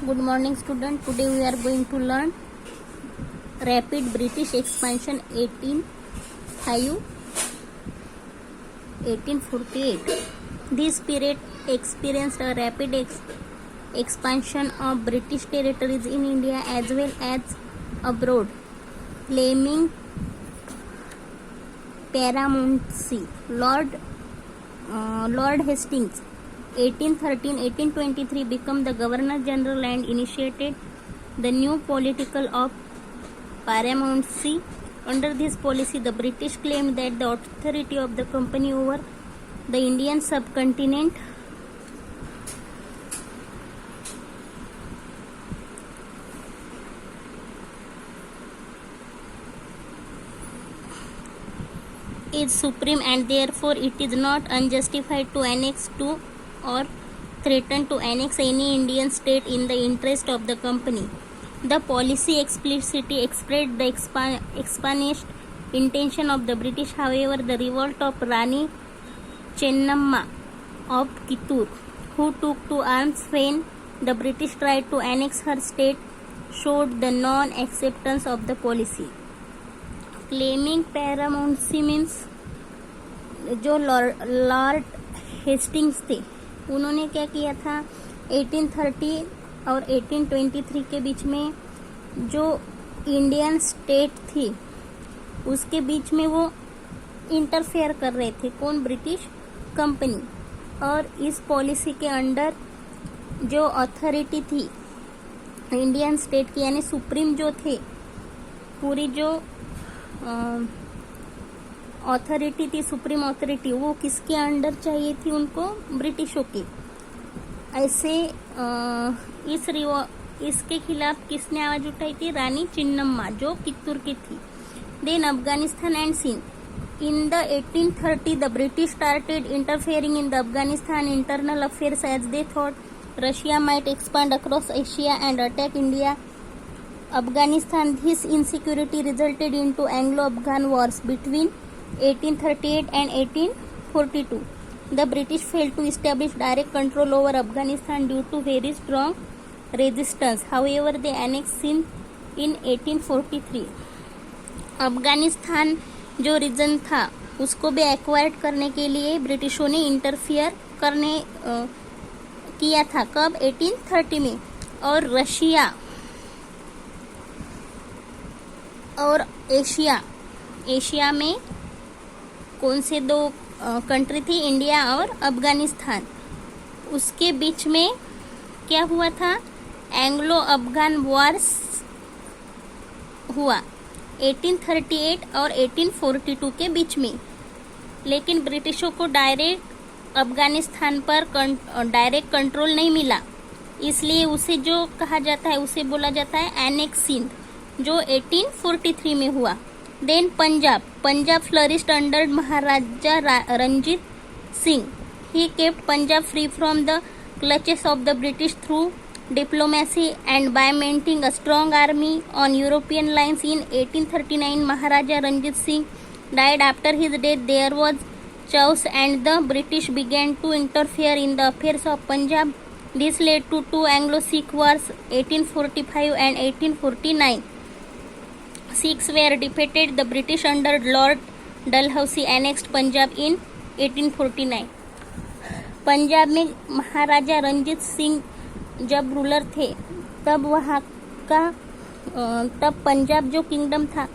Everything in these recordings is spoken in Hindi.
Good morning student. Today we are going to learn rapid British expansion 1848. This period experienced a rapid expansion of British territories in India as well as abroad, claiming paramountcy. Lord Hastings 1813-1823 became the Governor General and initiated the new political of paramountcy. Under this policy, the British claimed that the authority of the company over the Indian subcontinent is supreme, and therefore it is not unjustified to annex to or threaten to annex any Indian state in the interest of the company. The policy explicitly expressed the expansionist intention of the British. However, the revolt of Rani Chennamma of Kittur, who took to arms when the British tried to annex her state, showed the non-acceptance of the policy. Claiming paramountcy means जो लॉर्ड हेस्टिंग्स थे उन्होंने क्या किया था, 1830 और 1823 के बीच में जो इंडियन स्टेट थी उसके बीच में वो इंटरफेयर कर रहे थे, कौन, ब्रिटिश कंपनी। और इस पॉलिसी के अंडर जो अथॉरिटी थी इंडियन स्टेट की, यानी सुप्रीम जो थे, पूरी जो अथॉरिटी थी, सुप्रीम अथॉरिटी, वो किसके अंडर चाहिए थी उनको, ब्रिटिशों के। ऐसे इसके खिलाफ किसने आवाज उठाई थी, रानी चिन्नम्मा जो कित्तूर की थी। Then Afghanistan and Sindh in the 1830 the British started interfering in the Afghanistan internal affairs as they thought Russia might expand across Asia and attack India Afghanistan. This insecurity resulted into Anglo-Afghan wars between 1838 and 1842. The British failed to establish direct control over Afghanistan due to very strong resistance. However, they annexed Sindh in 1843. Afghanistan जो रीजन था उसको भी एक्वायर्ड करने के लिए ब्रिटिशों ने इंटरफियर किया था। कब, 1830 में। और रशिया और एशिया में कौन से दो कंट्री थी, इंडिया और अफगानिस्तान, उसके बीच में क्या हुआ था, एंग्लो अफगान वॉर्स हुआ 1838 और 1842 के बीच में। लेकिन ब्रिटिशों को डायरेक्ट अफगानिस्तान पर डायरेक्ट कंट्रोल नहीं मिला, इसलिए उसे जो कहा जाता है उसे बोला जाता है एनेक्स सिंध, जो 1843 में हुआ। Then Punjab flourished under Maharaja Ranjit Singh. He kept Punjab free from the clutches of the British through diplomacy and by maintaining a strong army on European lines. In 1839, Maharaja Ranjit Singh died. After his death, there was chaos and the British began to interfere in the affairs of Punjab. This led to two Anglo-Sikh wars, 1845 and 1849. Sikhs were defeated. The British under Lord Dalhousie annexed Punjab in 1849. Punjab में महाराजा रंजीत सिंह जब रूलर थे तब वहाँ का तब पंजाब जो किंगडम था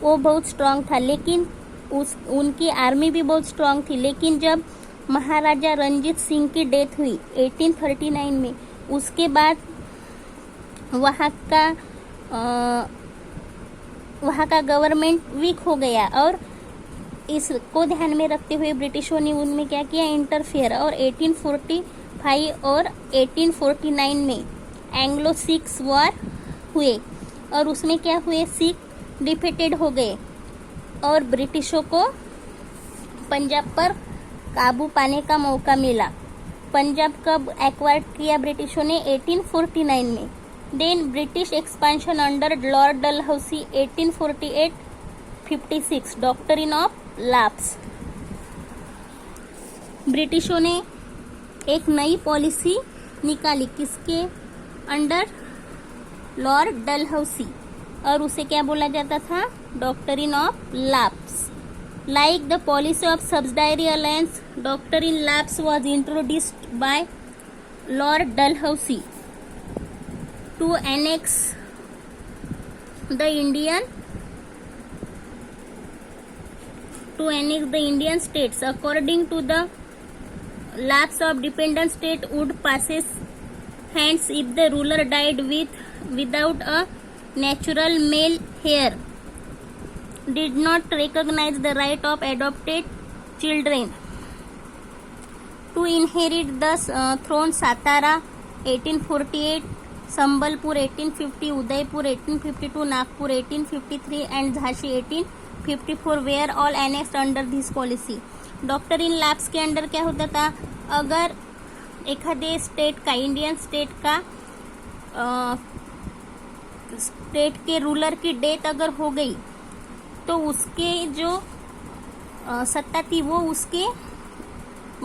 वो बहुत स्ट्रांग था, लेकिन उनकी आर्मी भी बहुत स्ट्रांग थी। लेकिन जब महाराजा रंजीत सिंह की डेथ हुई 1839 में, उसके बाद वहाँ का गवर्नमेंट वीक हो गया और इसको ध्यान में रखते हुए ब्रिटिशों ने उनमें क्या किया, इंटरफेयर। और 1845 और 1849 में एंग्लो सिक्स वॉर हुए और उसमें क्या हुए, सिख डिफीटेड हो गए और ब्रिटिशों को पंजाब पर काबू पाने का मौका मिला। पंजाब कब एक्वायर किया ब्रिटिशों ने, 1849 में। Then British expansion under Lord Dalhousie 1848-56 doctrine of lapse. ब्रिटिशों ने एक नई पॉलिसी निकाली, किसके अंडर लॉर्ड डलहौसी, और उसे क्या बोला जाता था? Doctrine of lapse. Like the policy of subsidiary alliance, doctrine lapse was introduced by Lord Dalhousie to annex the Indian states. According to the lapse of dependent state would passes hands if the ruler died without a natural male heir, did not recognize the right of adopted children to inherit the throne. Satara 1848, Sambalpur 1850, Udaipur 1852, Nagpur 1853 and Jhansi 1854 were all annexed under this policy. Doctrine lapse के अंडर क्या होता था? अगर एखादे स्टेट का, इंडियन स्टेट का स्टेट के रूलर की डेथ अगर हो गई तो उसके जो सत्ता थी वो उसके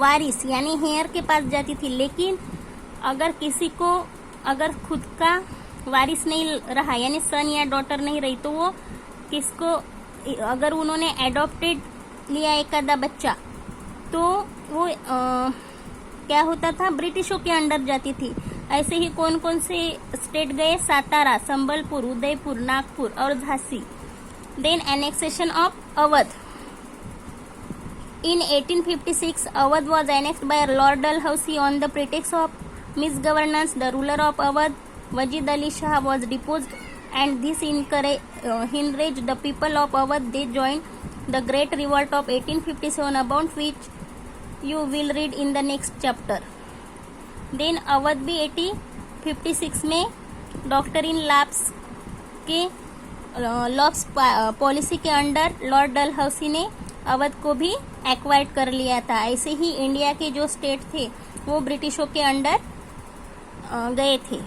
वारिस यानी हेयर के पास जाती थी. लेकिन अगर किसी को अगर खुद का वारिस नहीं रहा यानी सन या डॉटर नहीं रही तो वो किसको, अगर उन्होंने एडॉप्टेड लिया एक आधा बच्चा तो वो क्या होता था? ब्रिटिशों के अंडर जाती थी. ऐसे ही कौन कौन से स्टेट गए? सातारा, संबलपुर, उदयपुर, नागपुर और Jhansi. Then annexation of Awadh. In 1856, Awadh was annexed by Lord Dalhousie on the pretext of misgovernance. The ruler of Awadh, Wajid Ali Shah, was deposed, and this enraged the people of Awadh. They joined the Great Revolt of 1857, about which you will read in the next chapter. Then Awadh भी 1856 में डॉक्ट्रिन लैप्स के लॉप्स पॉलिसी के अंडर लॉर्ड डलहौसी ने अवध को भी एक्वायर्ड कर लिया था. ऐसे ही इंडिया के जो स्टेट थे वो ब्रिटिशों के अंडर गए थे.